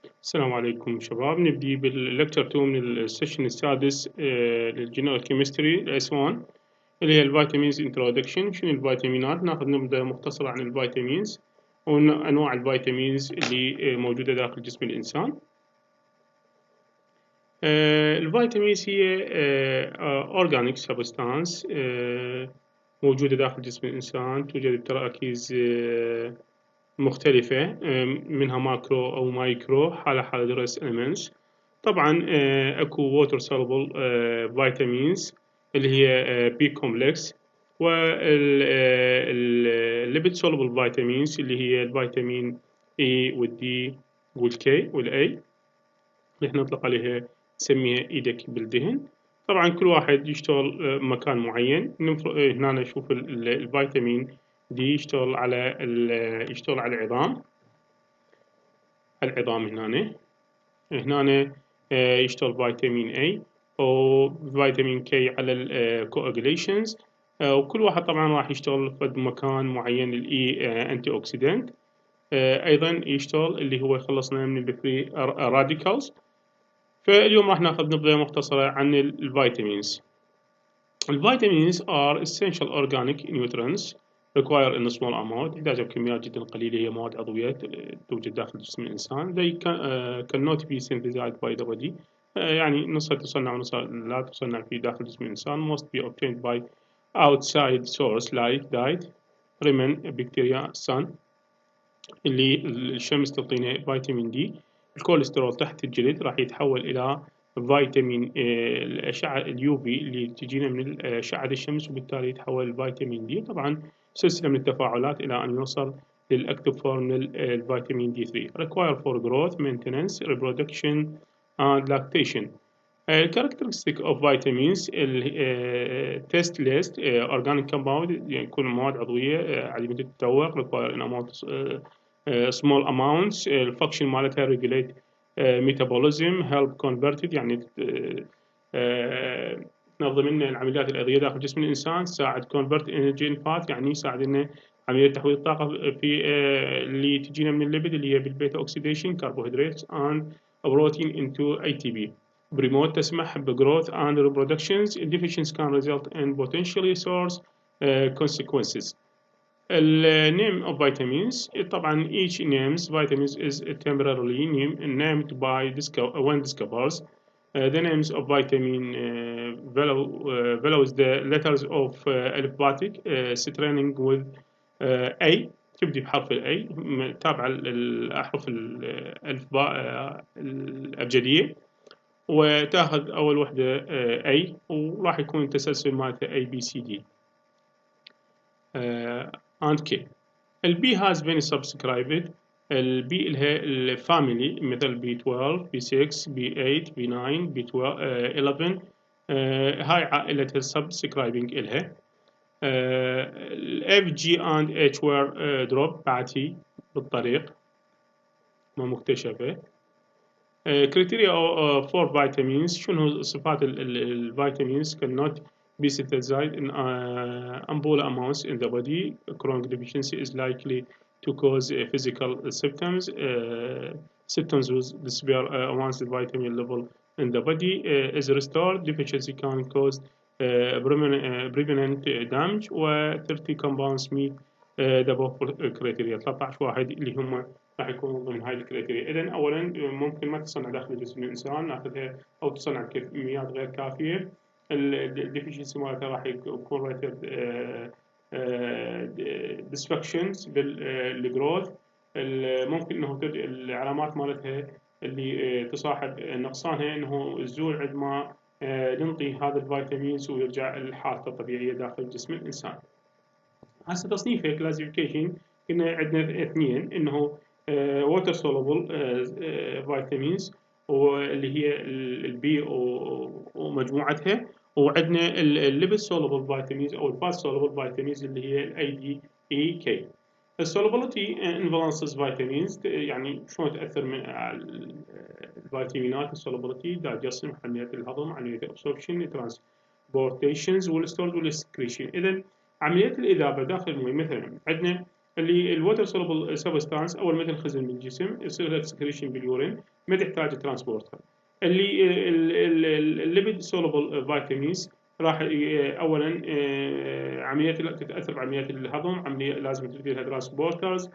السلام عليكم شباب. نبدي باللكتشر 2 من السيشن السادس للجنرال كيمستري الاس 1 اللي هي الفيتامينز انترودكشن. شنو الفيتامينات؟ ناخذ نبذة مختصرة عن الفيتامينز وانواع الفيتامينز اللي موجودة داخل جسم الانسان. الفيتامينز هي اورجانيك سبستانس موجودة داخل جسم الانسان، توجد بتراكيز مختلفة، منها ماكرو أو مايكرو حالة درس elements. طبعا أكو ووتر soluble فيتامينز اللي هي بي كومبلكس، والليبيد soluble فيتامينز اللي هي الفيتامين E والدي والكي والاي اللي احنا نطلق عليها نسميها ايدك بالدهن. طبعا كل واحد يشتغل مكان معين. هنا نشوف الفيتامين دي يشتغل على العظام هنا يشتغل فيتامين A وفيتامين K على الكواجوليشنز، وكل واحد طبعا راح يشتغل في مكان معين للإي أنتي أوكسيدنت. أيضا يشتغل اللي هو يخلصنا من الفري راديكالز. فاليوم راح ناخذ نبذة مختصرة عن الفيتامينز. الفيتامينز are essential organic nutrients require in a small amount. يحتاج بكميات جدا قليلة، هي مواد عضوية توجد داخل جسم الإنسان. They cannot be synthesized by the body. يعني نصها تصنع ونصها لا تصنع في داخل جسم الإنسان. Must be obtained by outside source like diet, ramen, bacteria, sun. اللي الشمس تعطينا فيتامين دي. الكوليسترول تحت الجلد راح يتحول إلى فيتامين الأشعة اليوفي اللي تجينا من أشعة الشمس، وبالتالي يتحول الفيتامين دي. طبعا سلسلة من التفاعلات إلى أن يوصل للأكتف فورم من الفيتامين دي 3. require for growth, maintenance, reproduction and lactation. characteristic of vitamins test list organic compound، يعني يكون مواد عضوية عديمة التذوق. require in amount small amounts. الفانكشن مالتها regulate metabolism, help convert it، يعني تنظم لنا العمليات الأدوية داخل جسم الإنسان، تساعد convert energy in fat، يعني يساعد لنا عملية تحويل الطاقة في اللي تجينا من الليبيد اللي هي بالبيتا اوكسيديشن carbohydrates and protein into ATP. بريموت تسمح بgrowth and reproductions. Deficiency can result in potentially source consequences. The name of vitamins طبعا each names vitamins is temporarily named by when discovered. The names of vitamin follows the letters of alphabetic starting with A. تبدي بحرف ال A تابعة الأحرف الأبجدية، وتاخذ أول وحدة A، وراح يكون التسلسل مالته A B C D and K. البي has been subscribed. البي لها الفاميلي مثل بي 12 بي 6 بي 8 بي 9 بي 11. هاي عائلة السبسكرايبنج إلها. الاف جي اند اتش وير دروب بعتي بالطريق ما مكتشفة. كريتيريا فور فيتامينز، شنو صفات الفيتامينز؟ cannot be synthesized in ample amounts in the body. Chronic deficiency is likely to cause physical symptoms. Symptoms will disappear once the vitamin level in the body is restored. Deficiency can cause permanent damage. و 30 compounds meet the above criteria. 13 واحد اللي هم راح يكونوا ضمن هاي الكريتيريا. إذن أولا ممكن ما تصنع داخل جسم الإنسان، ناخذها أو تصنع بكميات غير كافية. الديفيشنسي مالتها راح يكون ريتد ديسفكشنز بالجروث. ممكن انه العلامات مالتها اللي تصاحب نقصانها انه الزول عندما ننطي هذا الفيتامينز ويرجع لحالته الطبيعيه داخل جسم الانسان. هسه تصنيفه كلاسيفيكيشن كنا عندنا اثنين، انه ووتر سولوبل فيتامينز واللي هي البي ومجموعتها، وعندنا الليبيد سولوبل فيتامينز او الفات سولوبل فيتامينز اللي هي الاي دي اي كي. السولوبيليتي انفلانسز فيتامينز، يعني شلون تاثر من الفيتامينات السولوبيليتي؟ دايجستشن، عمليات الهضم، عمليه الابسوربشن، ترانسبورتيشنز والستورج والسكريشن. اذا عملية الإذابة داخل المي، مثلا عندنا اللي الووتر سولوبل سبستانس اول ما تنخزن بالجسم يصير لها اكسكريشن باليورين، ما تحتاج ترانسبورتر. اللي الليبيد سولوبل فيتامينز راح اولا عمليات تتاثر بعمليات الهضم، عمليه لازم تلقي لها ترانسبورترز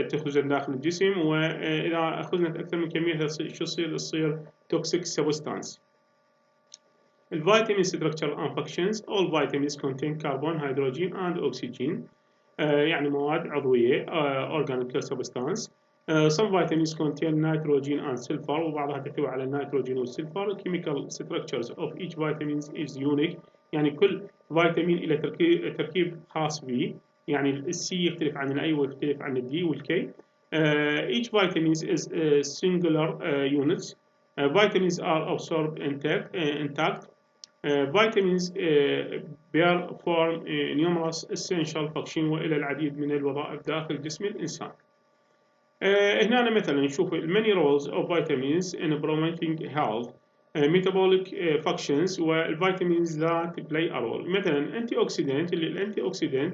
تخزن داخل الجسم، واذا خزنت اكثر من كميتها شو تصير توكسيك سبستانس. الفيتامين structure and functions. All vitamins contain carbon, hydrogen and oxygen. يعني مواد عضوية organic substance. Some vitamins contain nitrogen and sulfur، وبعضها تحتوي على النيتروجين والسلفر. Chemical structures of each vitamin is unique. يعني كل فيتامين له تركيب خاص به، يعني السي يختلف عن الاي ويختلف عن الدي والكي. Each vitamin is singular units. Vitamins are absorbed intact. vitamins perform numerous essential functions وإلى العديد من الوظائف داخل جسم الإنسان. هنا مثلا نشوف many roles of vitamins in promoting health, metabolic functions والvitamins that play a role. مثلا انتي اوكسيدنت، اللي الانتي اوكسيدنت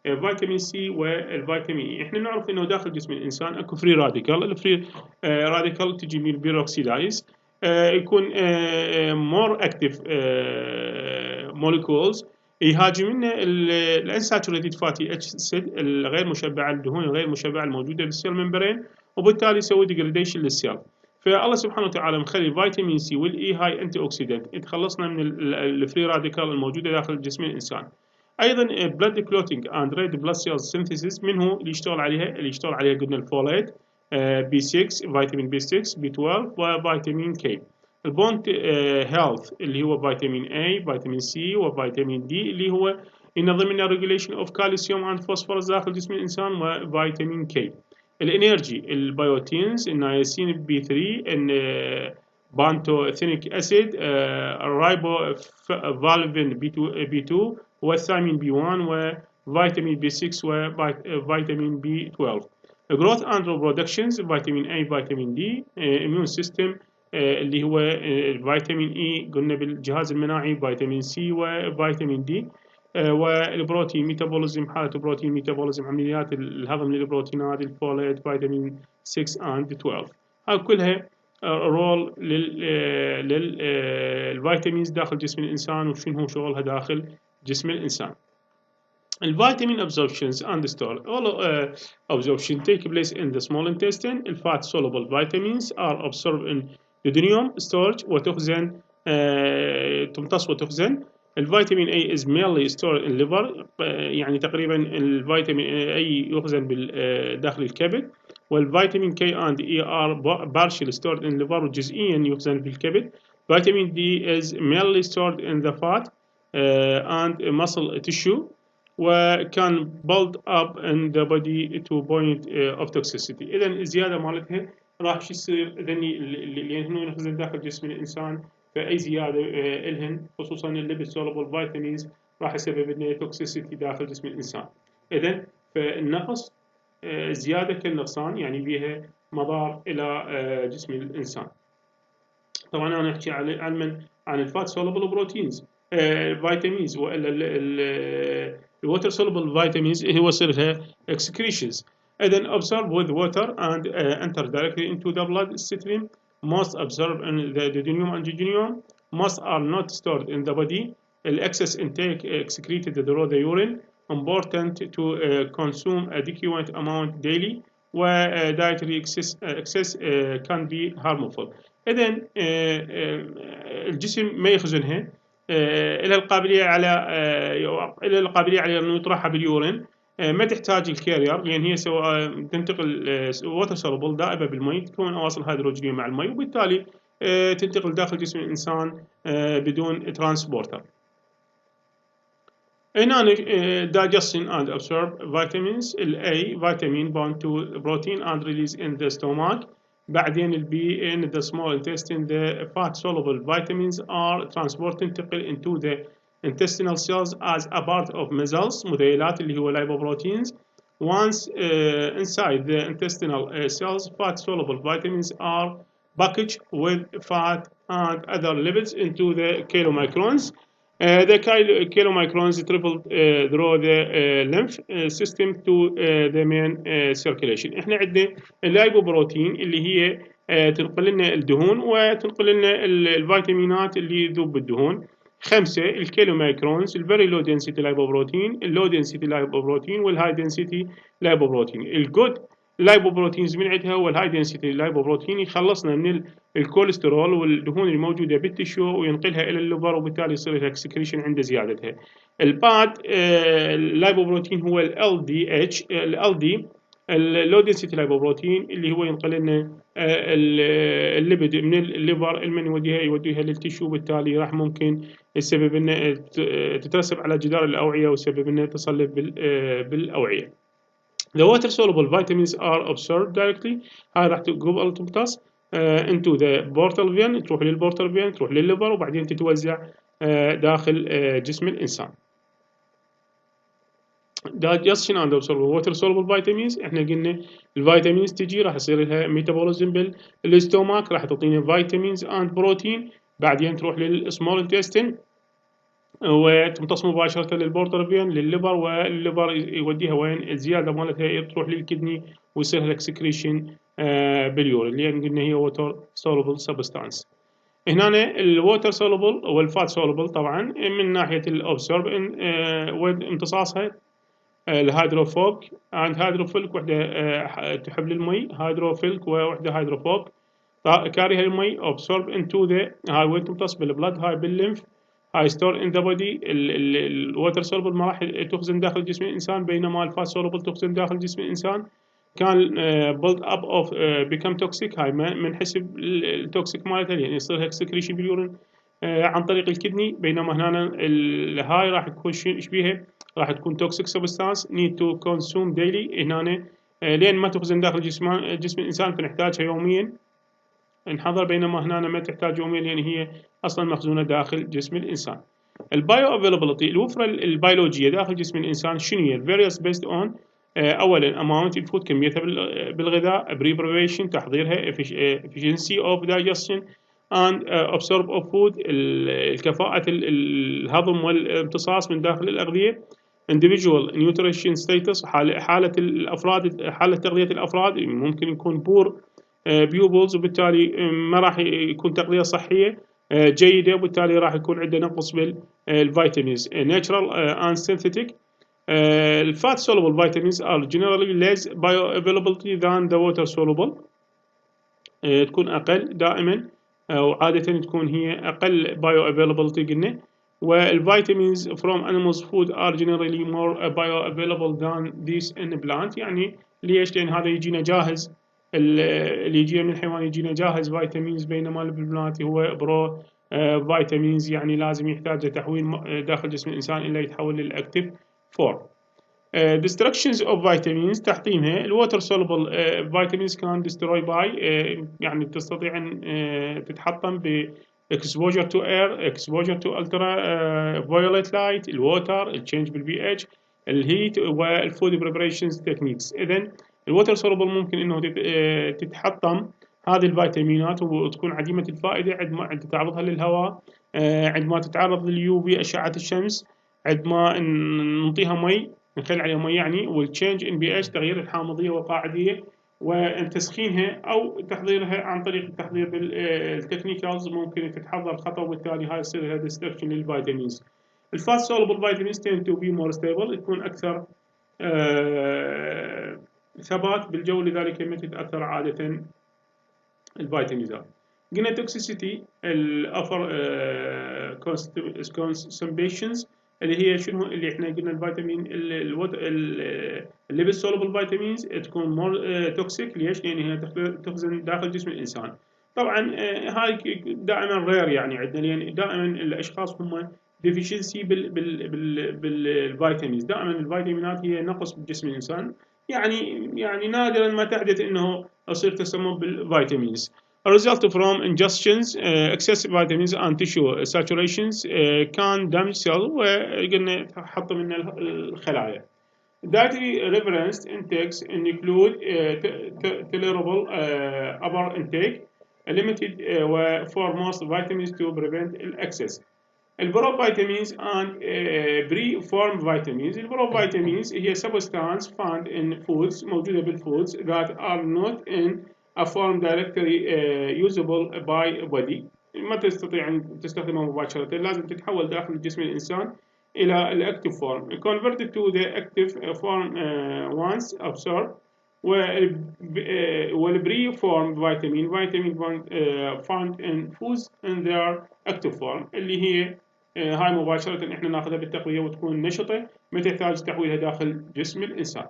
فيتامين سي والفيتامين اي. احنا نعرف انه داخل جسم الانسان اكو فري راديكال، الفري راديكال تجي من البيروكسيدايز، يكون مور اكتف موليكولز يهاجم لنا الانساتوريتد فاتي اسيد الغير مشبعه الدهون الغير مشبعه الموجوده بالسيل ممبرين، وبالتالي يسوي ديجريديشن للسيل. فالله سبحانه وتعالى مخلي الفيتامين سي والاي هاي انتي اوكسيدنت يتخلصنا من الفري راديكال الموجوده داخل جسم الانسان. ايضا بلاد كلوتينج اند ريد بلاد سيلز سينثيسيس، منه اللي يشتغل عليها قلنا الفوليت، بي 6 فيتامين بي 6 بي 12 وفيتامين كي. البونت هيلث اللي هو فيتامين اي فيتامين سي وفيتامين دي اللي هو ينظم لنا ريجوليشن اوف كالسيوم اند فوسفورس داخل جسم الانسان، وفيتامين كي. الانرجي البيوتينز النياسين بي 3 بانتوثينيك اسيد الرايبو فالفين بي 2 والثايمين بي 1 وفيتامين بي 6 وفيتامين بي 12. growth and reproductions فيتامين A فيتامين D. immune system اللي هو الفيتامين E قلنا بالجهاز المناعي، فيتامين C وفيتامين D. والبروتين ميتابوليزم، حالة البروتين ميتابوليزم عمليات الهضم للبروتينات، الفوليت فيتامين 6 and 12. هاي كلها رول للفيتامينز داخل جسم الإنسان وشنو هو شغلها داخل جسم الإنسان. الفيتامين absorptions and store. All absorption take place in the small intestine. الفات soluble vitamins are absorbed in duodenum storage وتخزن تمتص وتخزن. الفيتامين A is mainly stored in liver، يعني تقريبا الفيتامين A يخزن داخل الكبد. والفيتامين K and E are partially stored in liver وجزئيا يخزن في الكبد. فيتامين D is mainly stored in the fat and muscle tissue وكان build up in the body to point of toxicity. إذا الزيادة مالتها راح شو يصير؟ إذا اللي هن يخزن داخل جسم الإنسان، فأي زيادة إلهن خصوصا الليبيد soluble vitamins راح يسبب لنا توكسيسيتي داخل جسم الإنسان. إذا فالنقص زيادة كالنقصان، يعني بيها مضار إلى جسم الإنسان. طبعا أنا أحكي عن الفات soluble بروتينز فيتامينز، والا الووتر soluble vitamins هو يصير لها excretions. إذن absorb with water and enter directly into the blood stream. Most absorb in the duodenum and jejunum. Most are not stored in the body. Excess intake excreted through the urine. Important to consume adequate amount daily. Dietary excess can be harmful. إذن الجسم ما يخزنها، إلى القابلية على أنه يطرحها باليورين، ما تحتاج الكارير، لأن هي تنتقل ووتر سولوبل دائبة بالمي، تكون أواصر هيدروجينية مع المي، وبالتالي تنتقل داخل جسم الإنسان بدون ترانسبورتر. هنا digestion and absorb vitamins. A vitamin bound to protein and release in the stomach. بعدين البي in the small intestine. The fat soluble vitamins are transported into the intestinal cells as a part of mesols مذيلات اللي هو lipoproteins. Once inside the intestinal cells, fat soluble vitamins are packaged with fat and other lipids into the chylomicrons. The chylomicrons travel through the lymph system to the main circulation. احنا عندنا اللايبوبروتين اللي هي تنقل لنا الدهون وتنقل لنا الفيتامينات اللي يذوب بالدهون. 5 الكيلومايكرونز الفيري لو دنسيتي لايبوبروتين، اللو دنسيتي لايبوبروتين والهاي دنسيتي لايبوبروتين. الجود اللايبوبروتينز من عندها هو الهاي دنسيتي لايبوبروتين، يخلصنا من الكوليسترول والدهون الموجوده بالتشو وينقلها الى الليفر، وبالتالي يصير لها اكسكريشن عند زيادتها. الباد اللايبوبروتين هو ال دي اتش، ال دي اللو دنسيتي لايبوبروتين اللي هو ينقل لنا الليبيد من الليفر المن يوديها للتشو، بالتالي راح ممكن يسبب لنا تترسب على جدار الاوعيه ويسبب لنا تصلب بالاوعيه. The water soluble vitamins are absorbed directly. هاي راح تمتص into the portal vein، تروح للبورتال فين، تروح للليفر، وبعدين تتوزع داخل جسم الإنسان. Digestion and absorption water soluble vitamins، احنا قلنا الفيتامينز تجي راح يصير لها ميتابوليزم بالاستوماك، راح تعطينا فيتامينز اند بروتين، بعدين تروح للسمول انتستين وتمتص مباشرة للبورتال فين للليفر، والليفر يوديها وين الزيادة مالتها تروح للكدني ويصير لها اكسكريشن باليورين، لأن قلنا هي ووتر سولوبل سبستانس. هنا الووتر سولوبل والفات سولوبل طبعا من ناحية الأبسورب وامتصاصها الهيدروفوب عند هيدروفيلك، وحدة تحب للمي هيدروفيلك ووحدة هيدروفوب كاريها المي absorb into the هاي وين تمتص بالبلد، هاي بالليمف، هاي ستور ان ذا بودي. الووتر سولبل ما راح تخزن داخل جسم الانسان، بينما الفات سولبل تخزن داخل جسم الانسان. كان بيلد اب اوف بيكم توكسيك، هاي من حسب التوكسيك مالتها يعني يصير لها سكريشن باليورين عن طريق الكدني، بينما هنا هاي راح تكون شبيها راح تكون توكسيك سبستانس نيد تو كونسوم ديلي. هنا لين ما تخزن داخل جسم الانسان فنحتاجها يوميا انحضر، بينما هنا ما تحتاج يوميا لان هي اصلا مخزونه داخل جسم الانسان. البايو افيلابيلتي الوفره البيولوجيه داخل جسم الانسان شنو هي؟ فيريوس بيست اون اولا اماونت الفود كميتها بالغذاء، بريبريشن تحضيرها، efficiency of digestion and absorb of food الكفاءه الهضم والامتصاص من داخل الاغذيه، individual nutrition status حاله الافراد، حاله تغذيه الافراد ممكن يكون بور بيوبلز وبالتالي ما راح يكون تغذية صحية جيدة، وبالتالي راح يكون عنده نقص بالفيتامينز. natural and synthetic الفات soluble vitamins are generally less bioavailability than the water soluble، تكون أقل دائما وعادة تكون هي أقل bioavailability قلنا. والفيتامينز from animals food are generally more bioavailable than these in plant. يعني ليش؟ لأن هذا يجينا جاهز، اللي يجينا من الحيوان يجينا جاهز فيتامينز، بينما البلانت هو برو فيتامينز يعني لازم يحتاج تحويل داخل جسم الإنسان إلا يتحول للأكتيف فورم. destructions of vitamins تحطيمها الووتر soluble vitamins can destroy by يعني تستطيع أن تتحطم ب exposure to air، exposure to ultraviolet light، الووتر، التشينج بالبي اتش، الهيت، والفود بريبريشنز تكنيكس. إذن الووتر soluble ممكن انه تتحطم هذه الفيتامينات وتكون عديمة الفائدة عندما تعرضها للهواء، عندما تتعرض لليو في أشعة الشمس، عندما نعطيها مي نخلي عليها مي يعني، والتشينج ان بي اتش تغيير الحامضية والقاعدية، وتسخينها او تحضيرها عن طريق التحضير بالتكنيكالز ممكن تتحضر خطأ، وبالتالي هاي يصير لها ديستركشن للفيتامينز. الفات soluble vitamins tend to be more stable، تكون أكثر ثبات بالجو، لذلك ما تتأثر عادة الفيتامينات. قلنا توكسيسيتي الأفر كونسمبيشنز اللي هي شنو اللي احنا قلنا الفيتامين الليبيد soluble فيتامينز تكون مور توكسيك. ليش؟ لأن هي تخزن داخل جسم الإنسان. طبعا هاي دائما غير يعني عندنا، لأن دائما الأشخاص هم deficiency بالفيتامينز، دائما الفيتامينات هي نقص بجسم الإنسان، يعني نادرا ما تحدث انه يصير تسمم بالفيتامينز. A result from ingestions excessive vitamins and tissue saturations can damage cell، وقلنا تحطم من الخلايا. Dietary reference intakes include tolerable upper intake limited for most vitamins to prevent excess. البروفيتامينز and pre-formed vitamins. البروفيتامينز هي substance found in foods موجودة بالفودز that are not in a form directly usable by body. ما تستطيع أن تستخدمها مباشرة، لازم تتحول داخل جسم الإنسان إلى الأكتيف فورم. converted to the active form once absorbed. والبري فورم فيتامين found in foods in their active form اللي هي هاي مباشرة احنا ناخذها بالتقوية وتكون نشطة ما تحتاج تحويلها داخل جسم الإنسان.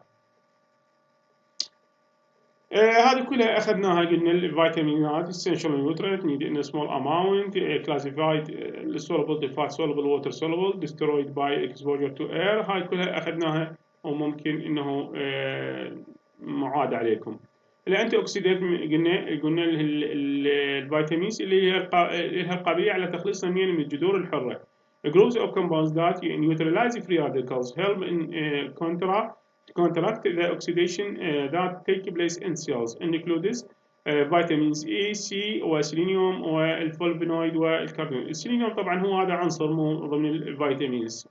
هذه كلها أخذناها، قلنا الفيتامينات essential nutrient need in a small amount classified soluble to fat soluble water soluble destroyed by exposure to air. هاي كلها أخذناها وممكن إنه معاد عليكم. الأنتي أوكسيدانت قلنا الفيتامينز اللي لها القابلية على تخليص ثمانية من الجذور الحرة. Groups of compounds that neutralize free radicals help in counteract the oxidation that take place in cells includes vitamins A, C وسيلينيوم والفولفينويد والكاربون. السيلينيوم طبعا هو هذا عنصر مو ضمن الفيتامينز.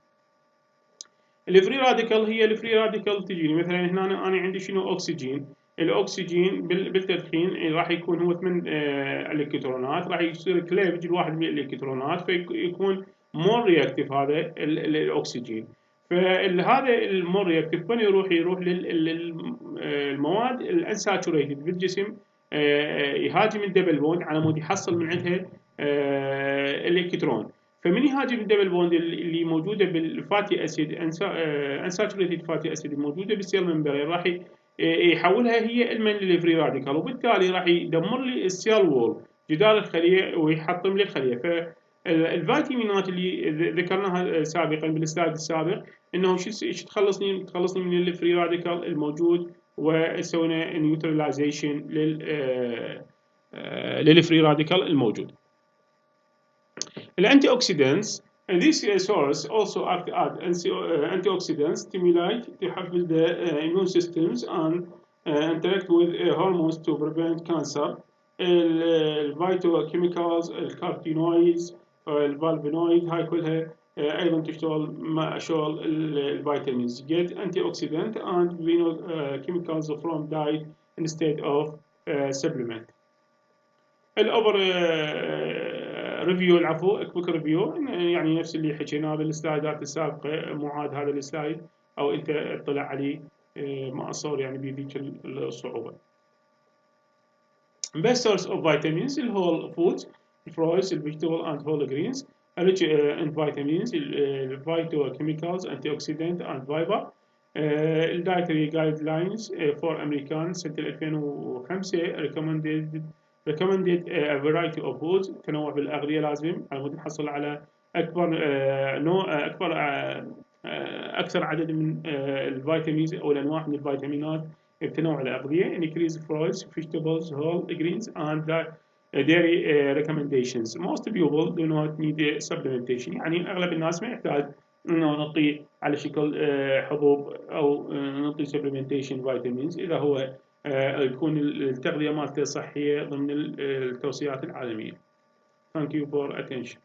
الفري راديكال هي الفري راديكال تجيني مثلا هنا أنا عندي شنو أكسجين. الأكسجين بالتدخين راح يكون هو 8 الكترونات، راح يصير كليفج الواحد من الإلكترونات فيكون مور رياكتيف هذا الأكسجين. فهذا المور رياكتيف وين يروح للمواد الانساتوريتد بالجسم يهاجم الدبل بوند على مود يحصل من عندها الإلكترون. فمن يهاجم الدبل بوند اللي موجوده بالفاتي اسيد انساتوريتد فاتي اسيد الموجوده بالسيل ممبرين راح يحولها هي المن للفري راديكال، وبالتالي راح يدمر لي السيل وول جدار الخليه ويحطم لي الخليه. فالفيتامينات اللي ذكرناها سابقا بالسلايد السابق انه ايش تخلصني من الفري راديكال الموجود وسوينا نيوتراليزيشن للفري راديكال الموجود. الانتي-oxidants this source also act as antioxidants stimulate تحفز the immune systems and interact with hormones to prevent cancer. الفيتوكيميكالز الكارتينويدز الفالفينويد هاي كلها ايضا تشتغل مع شغل الفيتامينز. get antioxidant and chemicals from diet instead of supplement. الاوفر ريفيو العفو كويك ريفيو يعني نفس اللي حكيناه بالسلايدات السابقه، معاد هذا السلايد او انت اطلع عليه ما اصور يعني بذيك الصعوبه. best source of vitamins الwhole foods fruits vegetable and whole grains rich in vitamins phytochemicals antioxidant and fiber. dietary guidelines for Americans سنة 2005 recommended a variety of foods تنوع بالأغذية لازم على مود نحصل على أكثر عدد من الفيتامينز أو الأنواع من الفيتامينات بتنوع الأغذية. increase fruits, vegetables, whole grains and dairy recommendations. Most people do not need supplementation يعني أغلب الناس ما يحتاج إنه نعطي على شكل حبوب أو نعطي supplementation vitamins إذا هو يكون التغذية مالته صحية ضمن التوصيات العالمية. Thank you for attention.